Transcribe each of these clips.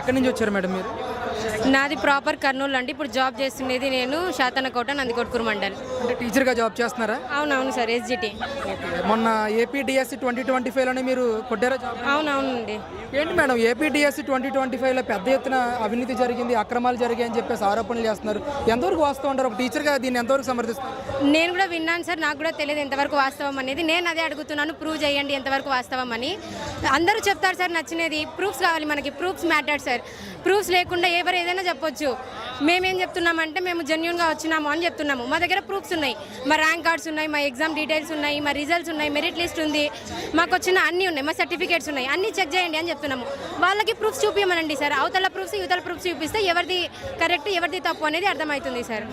ఎక్కడి నుంచి వచ్చారు మేడం మీరు? నాది ప్రాపర్ కర్నూలు అండి. ఇప్పుడు జాబ్ చేస్తున్నది నేను శాతనకోట నందికొట్కూరు మండల్. అంటే టీచర్గా జాబ్ చేస్తున్నారా? అవునవును సార్, ఎస్జిటి. మొన్న ఏపీ డిఎస్సి 2025లోనే మీరు కొట్టారా జాబ్? అవునవునండి. ఏంటి మేడం ఏపీ డిఎస్సి 2025లో పెద్ద ఎత్తున అవినీతి జరిగింది, అక్రమాలు జరిగాయని చెప్పేసి ఆరోపణలు చేస్తున్నారు. ఎంతవరకు వాస్తవం ఉంటారు? ఒక టీచర్గా దీన్ని ఎంతవరకు సమర్థిస్తారు? నేను కూడా విన్నాను సార్, నాకు కూడా తెలియదు ఎంతవరకు వాస్తవం అనేది. నేను అదే అడుగుతున్నాను, ప్రూవ్ చేయండి ఎంతవరకు వాస్తవం అని. అందరూ చెప్తారు సార్ నచ్చినది. ప్రూఫ్స్ కావాలి మనకి, ప్రూఫ్స్ మ్యాటర్ సార్. ప్రూఫ్స్ లేకుండా ఎవరు ఏదైనా చెప్పొచ్చు. మేమేం చెప్తున్నామంటే మేము జెన్యూన్గా వచ్చినాము అని చెప్తున్నాము. మా దగ్గర ప్రూఫ్స్ ఉన్నాయి, మా ర్యాంక్ కార్డ్స్ ఉన్నాయి, మా ఎగ్జామ్ డీటెయిల్స్ ఉన్నాయి, మా రిజల్ట్స్ ఉన్నాయి, మెరిట్ లిస్ట్ ఉంది, మాకు వచ్చిన అన్నీ ఉన్నాయి, మా సర్టిఫికేట్స్ ఉన్నాయి, అన్నీ చెక్ చేయండి అని చెప్తున్నాము. వాళ్ళకి ప్రూఫ్స్ చూపించమనండి సార్. అవతల ప్రూఫ్స్ యువతల ప్రూఫ్స్ చూపిస్తే ఎవరిది కరెక్ట్ ఎవరిది తప్పు అనేది అర్థమవుతుంది సార్.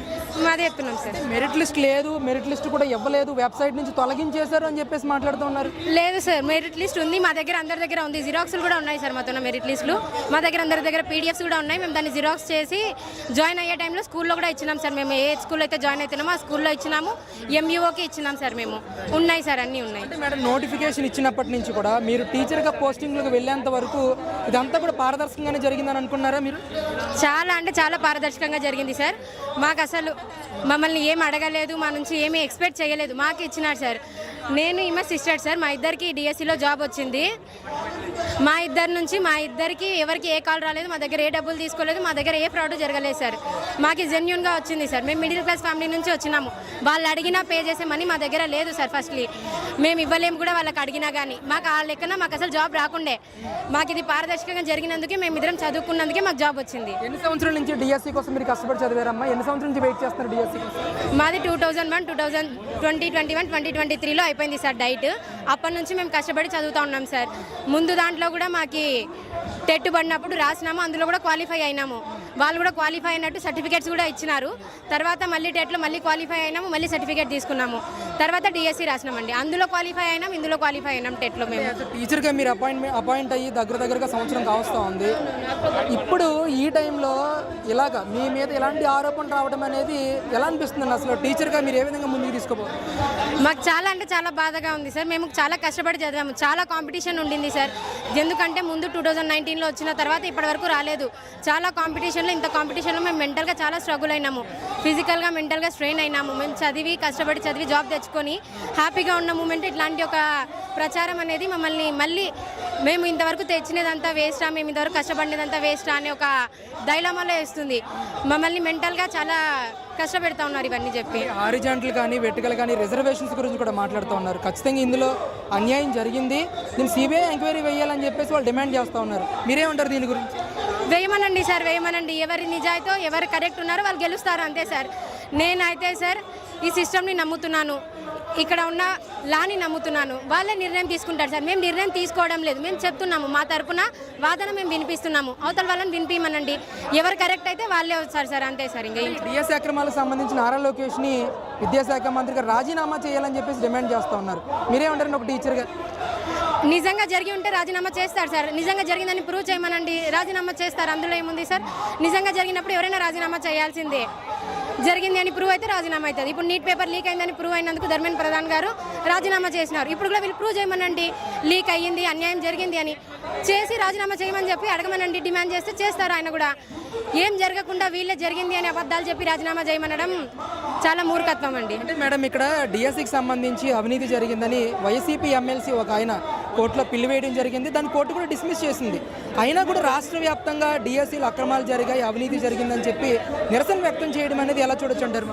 అదే చెప్తున్నాం సార్. మెరిట్ లిస్ట్ లేదు, మెరిట్ లిస్ట్ కూడా ఇవ్వలేదు, వెబ్సైట్ నుంచి తొలగించేశారు అని చెప్పేసి మాట్లాడుతున్నారు. లేదు సార్, మెరిట్ లిస్ట్ ఉంది మా దగ్గర, అందరి దగ్గర ఉంది. జిరాక్స్లు కూడా ఉన్నాయి సార్ మాతో మెరిట్ లిస్టులు. మా దగ్గర అందరి దగ్గర పీడిఎఫ్స్ కూడా ఉన్నాయి. మేము దాన్ని జిరాక్స్ చేసి జాయిన్ అయ్యే టైంలో స్కూల్లో కూడా ఇచ్చినాం సార్. మేము ఏ స్కూల్లో అయితే జాయిన్ అవుతున్నామో ఆ స్కూల్లో ఇచ్చినాము, ఎంఈఓకి ఇచ్చినాం సార్. మేము ఉన్నాయి సార్, అన్నీ ఉన్నాయి. అంటే మేడం నోటిఫికేషన్ ఇచ్చినప్పటి నుంచి కూడా మీరు టీచర్గా పోస్టింగ్లకు వెళ్ళేంత వరకు ఇదంతా కూడా పారదర్శకంగానే జరిగిందని అనుకున్నారా మీరు? చాలా అంటే చాలా పారదర్శకంగా జరిగింది సార్. మాకు అసలు మమ్మల్ని ఏం అడగలేదు, మా నుంచి ఏమీ ఎక్స్పెక్ట్ చేయలేదు, మాకు ఇచ్చినారు సార్. నేను ఈమె సిస్టర్ సార్, మా ఇద్దరికి డిఎస్సిలో జాబ్ వచ్చింది. మా ఇద్దరికి ఎవరికి ఏ కాల్ రాలేదు, మా దగ్గర ఏ డబ్బులు తీసుకోలేదు, మా దగ్గర ఏ ఫ్రాడ్ జరగలేదు సార్. మాకు జెన్యూన్గా వచ్చింది సార్. మేము మిడిల్ క్లాస్ ఫ్యామిలీ నుంచి వచ్చినాము. వాళ్ళు అడిగినా పే చేసే మనీ మా దగ్గర లేదు సార్. ఫస్ట్లీ మేము ఇవ్వలేము కూడా వాళ్ళకి అడిగినా కానీ. మాకు ఆ లెక్కన మాకు అసలు జాబ్ రాకుండే. మాకు ఇది పారదర్శకంగా జరిగినందుకే, మేము ఇద్దరం చదువుకున్నందుకే మాకు జాబ్ వచ్చింది. ఎన్ని సంవత్సరాల నుంచి డిఎస్సి కోసం మీరు కష్టపడి చదివారమ్మా? ఎన్ని సంవత్సరాల నుంచి వెయిట్ చేస్తున్నారు డిఎస్సి కోసం? మాది 2001, 2021, 2023లో అయిపోయింది సార్ డైట్. అప్పటి నుంచి మేము కష్టపడి చదువుతూ ఉన్నాం సార్. ముందు దాంట్లో కూడా మాకు టెట్ పడినప్పుడు రాసినాము, అందులో కూడా క్వాలిఫై అయినాము. వాళ్ళు కూడా క్వాలిఫై అయినట్టు సర్టిఫికేట్స్ కూడా ఇచ్చినారు. తర్వాత మళ్ళీ టెట్లో మళ్ళీ క్వాలిఫై అయినాము, మళ్ళీ సర్టిఫికేట్ తీసుకున్నాము. తర్వాత డిఎస్సి రాసినామండి, అందులో క్వాలిఫై అయినాం, ఇందులో క్వాలిఫై అయినాం టెట్లో. మేము టీచర్గా మీరు అపాయింట్ అయ్యి దగ్గరగా సంవత్సరం కావస్తూ ఉంది. ఇప్పుడు ఈ టైంలో ఇలాగ మీ మీద ఇలాంటి ఆరోపణలు రావడం అనేది ఎలా అనిపిస్తుంది? అసలు టీచర్గా మీరు ఏ విధంగా ముందుకు తీసుకోబోతున్నారు? మాకు చాలా అంటే చాలా బాధగా ఉంది సార్. మేము చాలా కష్టపడి చదివాము, చాలా కాంపిటీషన్ ఉండింది సార్. ఎందుకంటే ముందు 2019లో వచ్చిన తర్వాత ఇప్పటి వరకు రాలేదు. చాలా కాంపిటీషన్లో, ఇంత కాంపిటీషన్లో మేము మెంటల్గా చాలా స్ట్రగుల్ అయినాము, ఫిజికల్గా మెంటల్గా స్ట్రెయిన్ అయినాము. మేము కష్టపడి చదివి జాబ్ తెచ్చుకొని హ్యాపీగా ఉన్న మూమెంట్ ఇట్లాంటి ఒక ప్రచారం అనేది మమ్మల్ని మళ్ళీ మేము ఇంతవరకు తెచ్చినదంతా వేస్టా, మేము ఇంతవరకు కష్టపడినదంతా వేస్టా అనే ఒక డైలమాలో వేస్తుంది. మమ్మల్ని మెంటల్గా చాలా కష్టపెడతా ఉన్నారు ఇవన్నీ చెప్పి. హారిజాంటల్ కానీ వెర్టికల్ కానీ రిజర్వేషన్స్ గురించి కూడా మాట్లాడుతూ ఉన్నారు. ఖచ్చితంగా ఇందులో అన్యాయం జరిగింది, దీన్ని సిబిఐ ఎంక్వైరీ వేయాలని చెప్పేసి వాళ్ళు డిమాండ్ చేస్తూ ఉన్నారు. మీరేమంటారు దీని గురించి? వేయమనండి సార్, వేయమనండి. ఎవరి నిజాయితో ఎవరు కరెక్ట్ ఉన్నారో వాళ్ళు గెలుస్తారు, అంతే సార్. నేనైతే సార్ ఈ సిస్టమ్ని నమ్ముతున్నాను, ఇక్కడ ఉన్న లాని నమ్ముతున్నాను. వాళ్ళే నిర్ణయం తీసుకుంటారు సార్. మేము నిర్ణయం తీసుకోవడం లేదు, మేము చెప్తున్నాము. మా తరపున వాదన మేము వినిపిస్తున్నాము, అవతల వాళ్ళని వినిపించమనండి. ఎవరు కరెక్ట్ అయితే వాళ్ళే వస్తారు సార్, అంతే సార్. ఇంకా డిఎస్సి అక్రమాలకు సంబంధించిన నారా లోకేష్ని విద్యాశాఖ మంత్రిగా రాజీనామా చేయాలని చెప్పేసి డిమాండ్ చేస్తూ ఉన్నారు. మీరేమంటారు ఒక టీచర్గా? నిజంగా జరిగి ఉంటే రాజీనామా చేస్తారు సార్. నిజంగా జరిగిందని ప్రూవ్ చేయమనండి, రాజీనామా చేస్తారు. అందులో ఏముంది సార్? నిజంగా జరిగినప్పుడు ఎవరైనా రాజీనామా చేయాల్సిందే. జరిగింది అని ప్రూవ్ అయితే రాజీనామా అవుతుంది. ఇప్పుడు నీట్ పేపర్ లీక్ అయిందని ప్రూవ్ అయినందుకు ధర్మేంద్ర ప్రధాన్ గారు రాజీనామా చేసినారు. ఇప్పుడు కూడా వీళ్ళు ప్రూవ్ చేయమనండి, లీక్ అయ్యింది, అన్యాయం జరిగింది అని చేసి రాజీనామా చేయమని చెప్పి అడగమనండి. డిమాండ్ చేస్తే చేస్తారు ఆయన కూడా. ఏం జరగకుండా వీళ్ళే జరిగింది అని అబద్ధాలు చెప్పి రాజీనామా చేయమనడం చాలా మూర్ఖత్వం అండి. అంటే మేడం ఇక్కడ డిఎస్సికి సంబంధించి అవినీతి జరిగిందని వైసీపీ ఎమ్మెల్సీ ఒక ఆయన కోర్టులో పిల్లి వేయడం జరిగింది. దాన్ని కోర్టు కూడా డిస్మిస్ చేసింది. అయినా కూడా రాష్ట్ర వ్యాప్తంగా డిఎస్సీలో అక్రమాలు జరిగాయి, అవినీతి జరిగిందని చెప్పి నిరసన వ్యక్తం చేయడం అనేది ఎలా చూడొచ్చు అంటారు?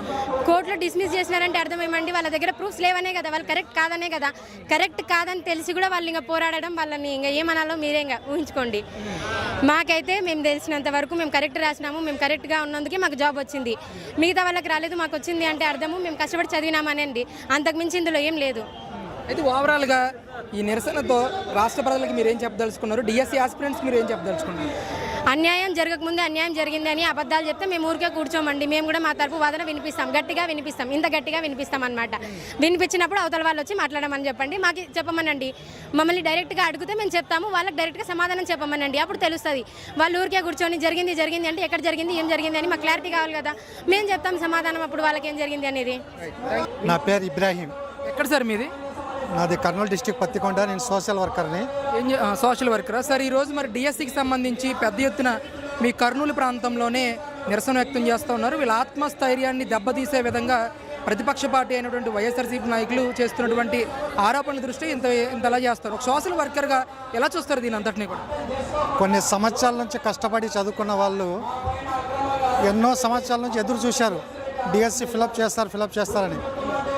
కోర్టులో డిస్మిస్ చేసినారంటే అర్థం ఏమండి? వాళ్ళ దగ్గర ప్రూఫ్స్ లేవనే కదా, వాళ్ళు కరెక్ట్ కాదనే కదా. కరెక్ట్ కాదని తెలిసి కూడా వాళ్ళు ఇంకా పోరాడడం, వాళ్ళని ఇంకా ఏమనాలో మీరే ఇంకా ఊహించుకోండి. మాకైతే మేము తెలిసినంత వరకు మేము కరెక్ట్ రాసినాము, మేము కరెక్ట్గా ఉన్నందుకే మాకు జాబ్ వచ్చింది. మిగతా వాళ్ళకి రాలేదు, మాకు వచ్చింది అంటే అర్థము మేము కష్టపడి చదివినామనండి, అంతకుమించి ఇందులో ఏం లేదు. అయితే ఓవరాల్గా ఈ నిరసనతో రాష్ట్ర ప్రజలకు మీరు ఏం చెప్పదలుచుకున్నారు? డిఎస్సి ఆస్పిరెంట్స్ మీరు ఏం చెప్పదలుచుకున్నారు? అన్యాయం జరగకముందే అన్యాయం జరిగింది అని అబద్ధాలు చెప్తే మేము ఊరికే కూర్చోమండి. మేము కూడా మా తరపు వాదన వినిపిస్తాం, గట్టిగా వినిపిస్తాం, ఇంత గట్టిగా వినిపిస్తాం అనమాట. వినిపించినప్పుడు అవతల వాళ్ళు వచ్చి మాట్లాడమని చెప్పండి, మాకు చెప్పమనండి. మమ్మల్ని డైరెక్ట్గా అడిగితే మేము చెప్తాము, వాళ్ళకి డైరెక్ట్గా సమాధానం చెప్పమనండి. అప్పుడు తెలుస్తుంది. వాళ్ళు ఊరికే కూర్చొని జరిగింది అంటే ఎక్కడ జరిగింది, ఏం జరిగింది అని మాకు క్లారిటీ కావాలి కదా. మేము చెప్తాం సమాధానం, అప్పుడు వాళ్ళకి ఏం జరిగింది అనేది. నా పేరు ఇబ్రాహీం. ఎక్కడ సార్ మీది? నాది కర్నూలు డిస్టిక్ పత్తికొండ. నేను సోషల్ వర్కర్ని. సోషల్ వర్కరా సార్? ఈరోజు మరి డిఎస్సికి సంబంధించి పెద్ద ఎత్తున మీ కర్నూలు ప్రాంతంలోనే నిరసన వ్యక్తం చేస్తూ ఉన్నారు. వీళ్ళ ఆత్మస్థైర్యాన్ని దెబ్బతీసే విధంగా ప్రతిపక్ష పార్టీ అయినటువంటి వైఎస్ఆర్సీపీ నాయకులు చేస్తున్నటువంటి ఆరోపణల దృష్టి ఇంతలా చేస్తారు. ఒక సోషల్ వర్కర్గా ఎలా చూస్తారు దీని అంతటినీ కూడా? కొన్ని సంవత్సరాల నుంచి కష్టపడి చదువుకున్న వాళ్ళు ఎన్నో సంవత్సరాల నుంచి ఎదురు చూశారు డిఎస్సి ఫిలప్ చేస్తారని.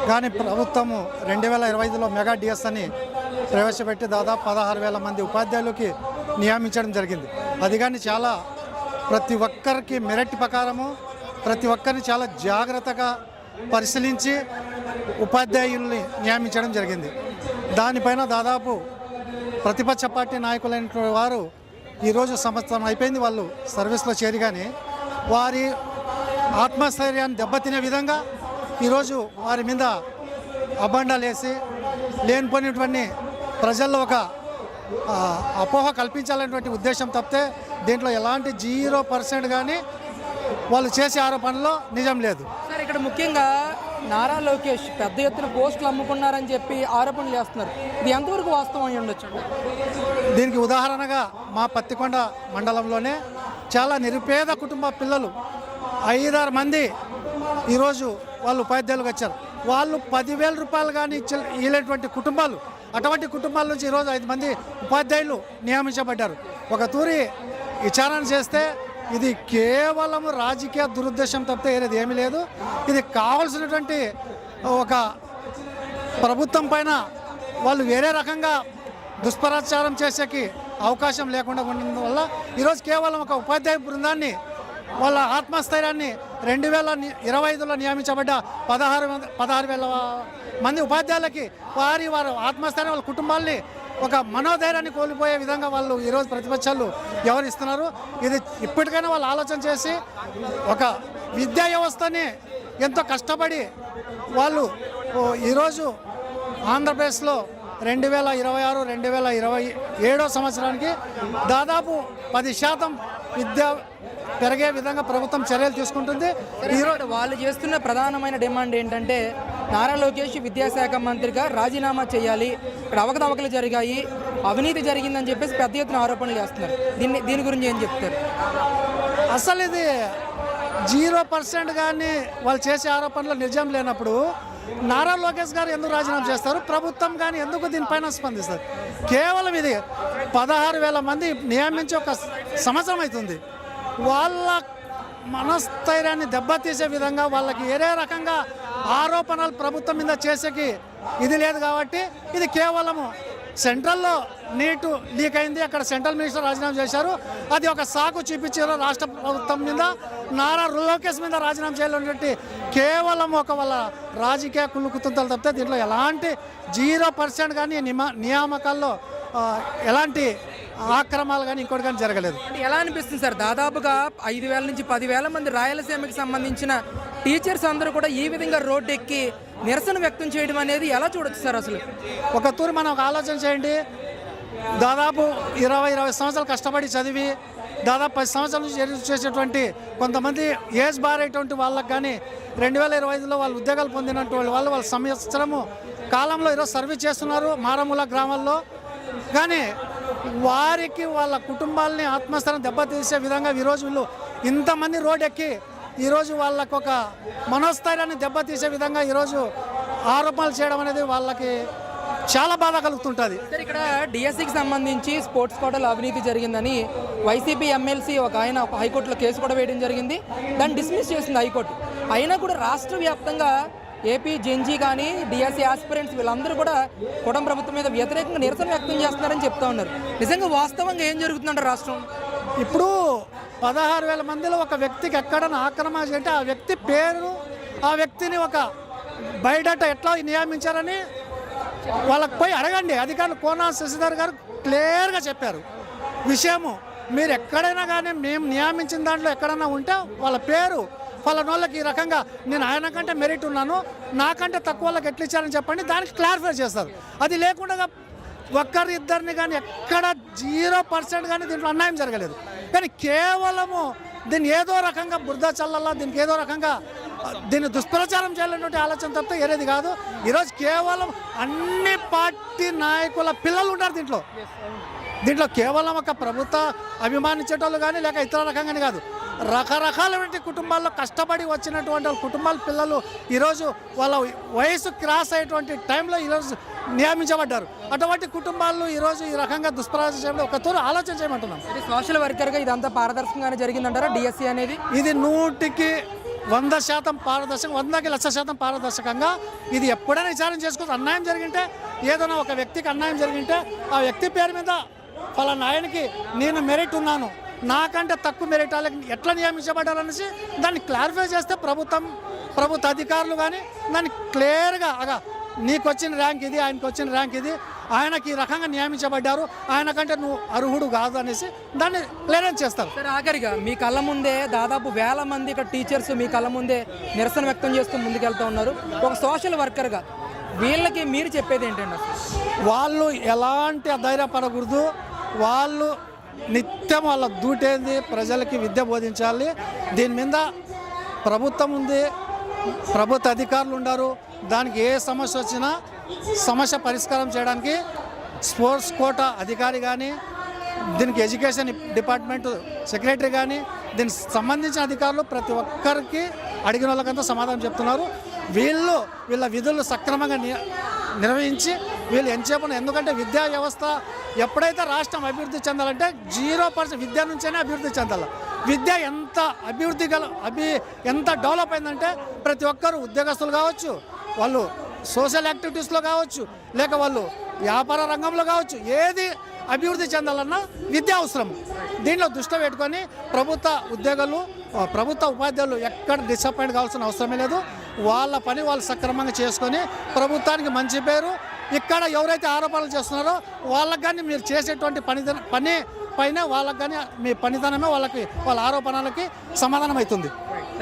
కానీ ప్రభుత్వము 2025లో మెగా డిఎస్ అని ప్రవేశపెట్టి దాదాపు 16,000 మంది ఉపాధ్యాయులకి నియమించడం జరిగింది. అది కానీ చాలా ప్రతి ఒక్కరికి మెరిట్ ప్రకారము ప్రతి ఒక్కరిని చాలా జాగ్రత్తగా పరిశీలించి ఉపాధ్యాయుల్ని నియమించడం జరిగింది. దానిపైన దాదాపు ప్రతిపక్ష పార్టీ నాయకులైన వారు ఈరోజు సంవత్సరం అయిపోయింది వాళ్ళు సర్వీస్లో చేరి, కానీ వారి ఆత్మస్థైర్యాన్ని దెబ్బతినే విధంగా ఈరోజు వారి మీద అబండాలు వేసి లేనిపోయినటువంటి ప్రజల్లో ఒక అపోహ కల్పించాలనేటువంటి ఉద్దేశం తప్పితే దీంట్లో ఎలాంటి 0% కానీ వాళ్ళు చేసే ఆరోపణలో నిజం లేదు. సార్, ఇక్కడ ముఖ్యంగా నారా లోకేష్ పెద్ద ఎత్తున పోస్టులు అమ్ముకున్నారని చెప్పి ఆరోపణలు చేస్తున్నారు. ఇది ఎంతవరకు వాస్తవం అయి ఉండొచ్చు? దీనికి ఉదాహరణగా మా పత్తికొండ మండలంలోనే చాలా నిరుపేద కుటుంబ పిల్లలు 5-6 మంది ఈరోజు వాళ్ళు ఉపాధ్యాయులుగా వచ్చారు. వాళ్ళు 10,000 రూపాయలు కానీ ఇచ్చేటువంటి కుటుంబాలు, అటువంటి కుటుంబాల నుంచి ఈరోజు 5 మంది ఉపాధ్యాయులు నియమించబడ్డారు. ఒక తూరి విచారణ చేస్తే ఇది కేవలం రాజకీయ దురుద్దేశం తప్పితే ఏది ఏమీ లేదు. ఇది కావాల్సినటువంటి ఒక ప్రభుత్వం పైన వాళ్ళు వేరే రకంగా దుష్ప్రచారం చేసేకి అవకాశం లేకుండా ఉండడం వల్ల ఈరోజు కేవలం ఒక ఉపాధ్యాయ బృందాన్ని వాళ్ళ ఆత్మస్థైర్యాన్ని 2025లో నియమించబడ్డ 16,000 మంది ఉపాధ్యాయులకి వారి ఆత్మస్థైర్యం వాళ్ళ కుటుంబాల్ని ఒక మనోధైర్యాన్ని కోల్పోయే విధంగా వాళ్ళు ఈరోజు ప్రతిపక్షాలు వ్యవహరిస్తున్నారు. ఇది ఇప్పటికైనా వాళ్ళు ఆలోచన చేసి ఒక విద్యా వ్యవస్థని ఎంతో కష్టపడి వాళ్ళు ఈరోజు ఆంధ్రప్రదేశ్లో 2026-2027 సంవత్సరానికి దాదాపు 10% విద్య పెరిగే విధంగా ప్రభుత్వం చర్యలు తీసుకుంటుంది. ఈరోజు వాళ్ళు చేస్తున్న ప్రధానమైన డిమాండ్ ఏంటంటే నారా లోకేష్ విద్యాశాఖ మంత్రిగా రాజీనామా చేయాలి, ఇక్కడ అవకతవకలు జరిగాయి, అవినీతి జరిగిందని చెప్పేసి పెద్ద ఎత్తున ఆరోపణలు చేస్తున్నారు. దీని గురించి ఏం చెప్తారు? అసలు ఇది 0% కానీ వాళ్ళు చేసే ఆరోపణలు నిజం లేనప్పుడు నారా లోకేష్ గారు ఎందుకు రాజీనామా చేస్తారు? ప్రభుత్వం కానీ ఎందుకు దీనిపైన స్పందిస్తారు? కేవలం ఇది 16,000 మంది నియమించి ఒక సంవత్సరం అవుతుంది. వాళ్ళ మనస్థైర్యాన్ని దెబ్బతీసే విధంగా వాళ్ళకి ఏరే రకంగా ఆరోపణలు ప్రభుత్వం మీద చేసేకి ఇది లేదు. కాబట్టి ఇది కేవలము సెంట్రల్లో నీటు లీక్ అయింది, అక్కడ సెంట్రల్ మినిస్టర్ రాజీనామా చేశారు, అది ఒక సాకు చూపించారు రాష్ట్ర ప్రభుత్వం మీద, నారా లోకేష్ మీద రాజీనామా చేయాలన్నట్టు కేవలం ఒక వాళ్ళ రాజకీయ కుళ్ళుకుతుంతలు తప్పితే దీంట్లో ఎలాంటి 0% కానీ నియామకాల్లో ఎలాంటి ఆక్రమాలు కానీ ఇంకోటి కానీ జరగలేదు. ఎలా అనిపిస్తుంది సార్? దాదాపుగా 5,000 నుంచి 10,000 మంది రాయలసీమకి సంబంధించిన టీచర్స్ అందరూ కూడా ఈ విధంగా రోడ్డు ఎక్కి నిరసన వ్యక్తం చేయడం అనేది ఎలా చూడొచ్చు సార్? అసలు ఒక తూరు మనం ఒక ఆలోచన చేయండి. దాదాపు 20 సంవత్సరాలు కష్టపడి చదివి దాదాపు 10 సంవత్సరాల నుంచి చేసేటువంటి కొంతమంది ఏజ్ బార్ అయ్యేటువంటి వాళ్ళకి కానీ 2025లో వాళ్ళు ఉద్యోగాలు పొందినటువంటి వాళ్ళ సంవత్సరము కాలంలో ఈరోజు సర్వీస్ చేస్తున్నారు మారుమూల గ్రామాల్లో. కానీ వారికి వాళ్ళ కుటుంబాలని ఆత్మస్థైర్యం దెబ్బతీసే విధంగా ఈరోజు వీళ్ళు ఇంతమంది రోడ్ ఎక్కి ఈరోజు వాళ్ళకు ఒక మనోస్థైర్యాన్ని దెబ్బతీసే విధంగా ఈరోజు ఆరోపణలు చేయడం అనేది వాళ్ళకి చాలా బాధ కలుగుతుంటుంది. సార్, ఇక్కడ డిఎస్సికి సంబంధించి స్పోర్ట్స్ కోటాలో అవినీతి జరిగిందని వైసీపీ ఎమ్మెల్సీ ఒక ఆయన హైకోర్టులో కేసు కూడా వేయడం జరిగింది. దాన్ని డిస్మిస్ చేసింది హైకోర్టు. అయినా కూడా రాష్ట్ర వ్యాప్తంగా ఏపీ జెన్జీ కానీ డిఎస్సి ఆస్పిరెంట్స్ వీళ్ళందరూ కూడా కూటమి ప్రభుత్వం మీద వ్యతిరేకంగా నిరసన వ్యక్తం చేస్తున్నారని చెప్తా ఉన్నారు. నిజంగా వాస్తవంగా ఏం జరుగుతుందంటారు రాష్ట్రం? ఇప్పుడు 16,000 మందిలో ఒక వ్యక్తికి ఎక్కడైనా ఆక్రమణ చేస్తే ఆ వ్యక్తి పేరు, ఆ వ్యక్తిని ఒక బయోడేటా ఎట్లా నియమించారని వాళ్ళకి పోయి అడగండి. అధికారులు కోనా శశిధర్ గారు క్లియర్గా చెప్పారు విషయము. మీరు ఎక్కడైనా కానీ మేము నియమించిన దాంట్లో ఎక్కడైనా ఉంటే వాళ్ళ పేరు వాళ్ళకి ఈ రకంగా నేను ఆయన కంటే మెరిట్ ఉన్నాను, నాకంటే తక్కువ వాళ్ళకి ఎట్లా ఇచ్చారని చెప్పండి, దానికి క్లారిఫై చేస్తారు. అది లేకుండా ఒక్కరిద్దరిని కానీ ఎక్కడ 0% కానీ దీంట్లో అన్యాయం జరగలేదు. కానీ కేవలము దీన్ని ఏదో రకంగా బురద చల్లలా, దీనికి ఏదో రకంగా దీన్ని దుష్ప్రచారం చేయాలన్నటువంటి ఆలోచన తప్పితే ఏరేది కాదు. ఈరోజు కేవలం అన్ని పార్టీ నాయకుల పిల్లలు ఉంటారు దీంట్లో కేవలం ఒక ప్రభుత్వ అభిమానించేటోళ్ళు కానీ లేక ఇతర రకంగానే కాదు, రకరకాలైన కుటుంబాల్లో కష్టపడి వచ్చినటువంటి వాళ్ళ కుటుంబాల పిల్లలు ఈరోజు వాళ్ళ వయసు క్రాస్ అయ్యేటువంటి టైంలో ఈరోజు నియమించబడ్డారు. అటువంటి కుటుంబాలు ఈరోజు ఈ రకంగా దుష్ప్రచారం చేయడం ఒక తూరు ఆలోచన చేయమంటున్నాం. సోషల్ వర్కర్గా ఇదంతా పారదర్శకంగానే జరిగిందంటారా డిఎస్సి అనేది? ఇది 100కి 100% పారదర్శకం, 100కి 1,00,000% పారదర్శకంగా ఇది ఎప్పుడైనా విచారణ చేసుకోవచ్చు. అన్యాయం జరిగింటే, ఏదైనా ఒక వ్యక్తికి అన్యాయం జరిగింటే ఆ వ్యక్తి పేరు మీద ఫలానా ఆయనకి నేను మెరిట్ ఉన్నాను, నాకంటే తక్కువ మెరిట్ వాళ్ళకి ఎట్లా నియమించబడ్డారనేసి దాన్ని క్లారిఫై చేస్తే ప్రభుత్వ అధికారులు కానీ దాన్ని క్లియర్గా నీకు వచ్చిన ర్యాంక్ ఇది, ఆయనకు వచ్చిన ర్యాంక్ ఇది, ఆయనకి ఈ రకంగా నియమించబడ్డారు, ఆయనకంటే నువ్వు అర్హుడు కాదు అనేసి దాన్ని క్లియరెన్స్ చేస్తారు. సార్ ఆఖరిగా మీ కళ్ళ ముందే దాదాపు వేల మంది ఇక్కడ టీచర్స్ మీ కళ్ళ ముందే నిరసన వ్యక్తం చేస్తూ ముందుకెళ్తూ ఉన్నారు. ఒక సోషల్ వర్కర్గా వీళ్ళకి మీరు చెప్పేది ఏంటండి? వాళ్ళు ఎలాంటి అధైర్యపడకూడదు, వాళ్ళు నిత్యం వాళ్ళ డ్యూటీ ప్రజలకి విద్య బోధించాలి. దీని మీద ప్రభుత్వం ఉంది, ప్రభుత్వ అధికారులు ఉన్నారు. దానికి ఏ సమస్య వచ్చినా సమస్య పరిష్కారం చేయడానికి స్పోర్ట్స్ కోటా అధికారి కానీ, దీనికి ఎడ్యుకేషన్ డిపార్ట్మెంట్ సెక్రటరీ కానీ, దీనికి సంబంధించిన అధికారులు ప్రతి ఒక్కరికి అడిగిన వాళ్ళకంతా సమాధానం చెప్తున్నారు. వీళ్ళ విధులు సక్రమంగా నిర్వహించి వీళ్ళు ఎంచేపను, ఎందుకంటే విద్యా వ్యవస్థ ఎప్పుడైతే రాష్ట్రం అభివృద్ధి చెందాలంటే 0% విద్య నుంచైనా అభివృద్ధి చెందాలి. విద్య ఎంత ఎంత డెవలప్ అయిందంటే ప్రతి ఒక్కరు ఉద్యోగస్తులు కావచ్చు, వాళ్ళు సోషల్ యాక్టివిటీస్లో కావచ్చు, లేక వాళ్ళు వ్యాపార రంగంలో కావచ్చు, ఏది అభివృద్ధి చెందాలన్నా విద్య అవసరం. దీనిలో దృష్టి పెట్టుకొని ప్రభుత్వ ఉపాధ్యాయులు ఎక్కడ డిసప్పాయింట్ కావాల్సిన అవసరమే లేదు. వాళ్ళ పని వాళ్ళు సక్రమంగా చేసుకొని ప్రభుత్వానికి మంచి పేరు, ఇక్కడ ఎవరైతే ఆరోపణలు చేస్తున్నారో వాళ్ళకి కానీ మీరు చేసేటువంటి పని పైన వాళ్ళకి కానీ మీ పనితనమే వాళ్ళ ఆరోపణలకి సమాధానం అవుతుంది.